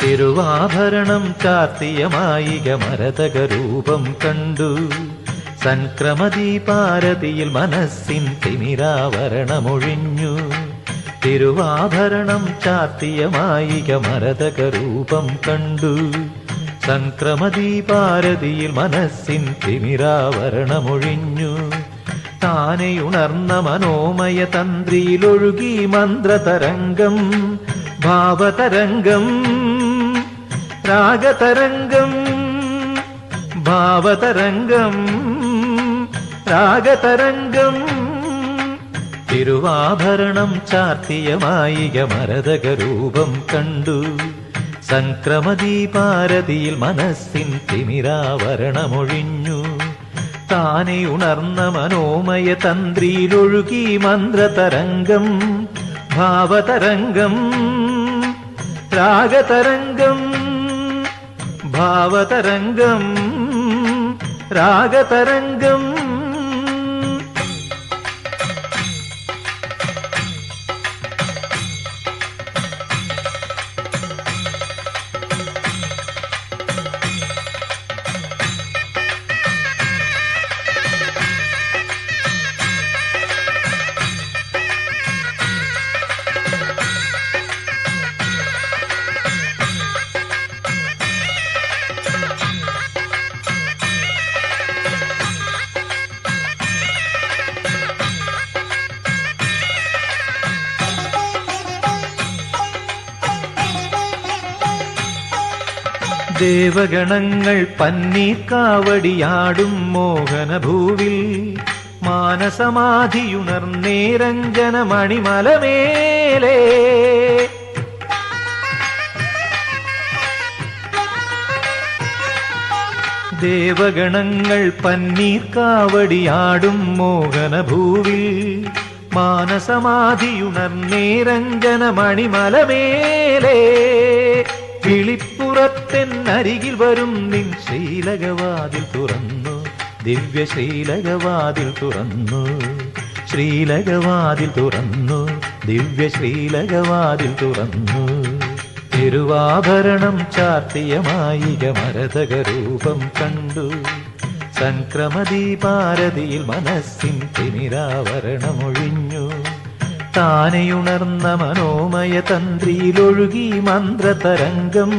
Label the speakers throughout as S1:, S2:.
S1: തിരുവാഭരണം ചാർത്തിയ മായിക മരതകരൂപം കണ്ടു. സംക്രമദീപാരതിയിൽ മനസ്സിൻ തിമിരാവരണമൊഴിഞ്ഞു. തിരുവാഭരണം ചാർത്തിയ മായിക മരതകരൂപം കണ്ടു. സംക്രമദീപാരതിയിൽ മനസ്സിൻ തിമിരാവരണമൊഴിഞ്ഞു. താനെയുണർന്ന മനോമയ തന്ത്രിയിലൊഴുകി മന്ത്രതരംഗം, ഭാവതരംഗം, രാഗതരംഗം, ഭാവതരംഗം, രാഗതരംഗം. തിരുവാഭരണം ചാർത്തിയ മായിക മരതകരൂപം കണ്ടു. സംക്രമദീപാരതിയിൽ മനസ്സിൻ തിമിരാവരണമൊഴിഞ്ഞു. താനെ ഉണർന്ന മനോമയ തന്ത്രിയിലൊഴുകി മന്ത്രതരംഗം, ഭാവതരംഗം, രാഗതരംഗം, ഭാവതരംഗം, രാഗതരംഗം. ദേവഗണങ്ങൾ പന്നീർക്കാവടിയാടും മോഹനഭൂവിൽ മാനസമാധിയുണർന്നേരഞ്ജനമണിമലമേലേ. ദേവഗണങ്ങൾ പന്നീർക്കാവടിയാടും മോഹനഭൂവിൽ മാനസമാധിയുണർന്നേരഞ്ജനമണിമലമേലേ. കിളിപ്പുറത്തെന്നരികിൽ വരും നിൻ ശ്രീലകവാതിൽ തുറന്നു, ദിവ്യ ശ്രീലകവാതിൽ തുറന്നു, ശ്രീലകവാതിൽ തുറന്നു, ദിവ്യ ശ്രീലകവാതിൽ തുറന്നു. തിരുവാഭരണം ചാർത്തിയ മായിക മരതകരൂപം കണ്ടു. സംക്രമദീപാരതിയിൽ മനസ്സിൻ തിമിരാവരണമൊഴിഞ്ഞു. താനെയുണർന്ന മനോമയ തന്ത്രിയിലൊഴുകി മന്ത്രതരംഗം,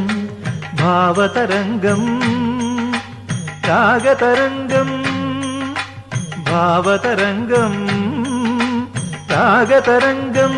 S1: ഭാവതരംഗം, രാഗതരംഗം, ഭാവതരംഗം, രാഗതരംഗം.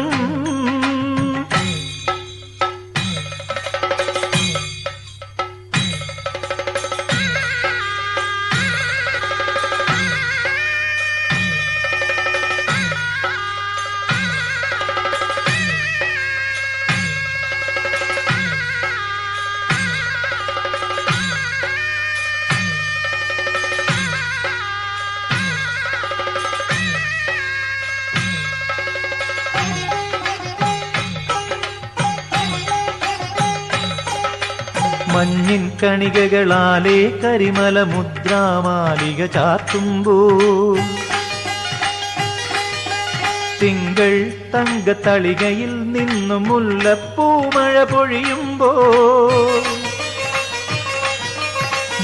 S1: മഞ്ഞിൻ കണികകളാലേ കരിമല മുദ്രാമാലിക ചാർത്തുമ്പോൾ, തിങ്കൾ തങ്കത്തളികയിൽ നിന്നും മുല്ലപ്പൂമഴ പൊഴിയുമ്പോൾ,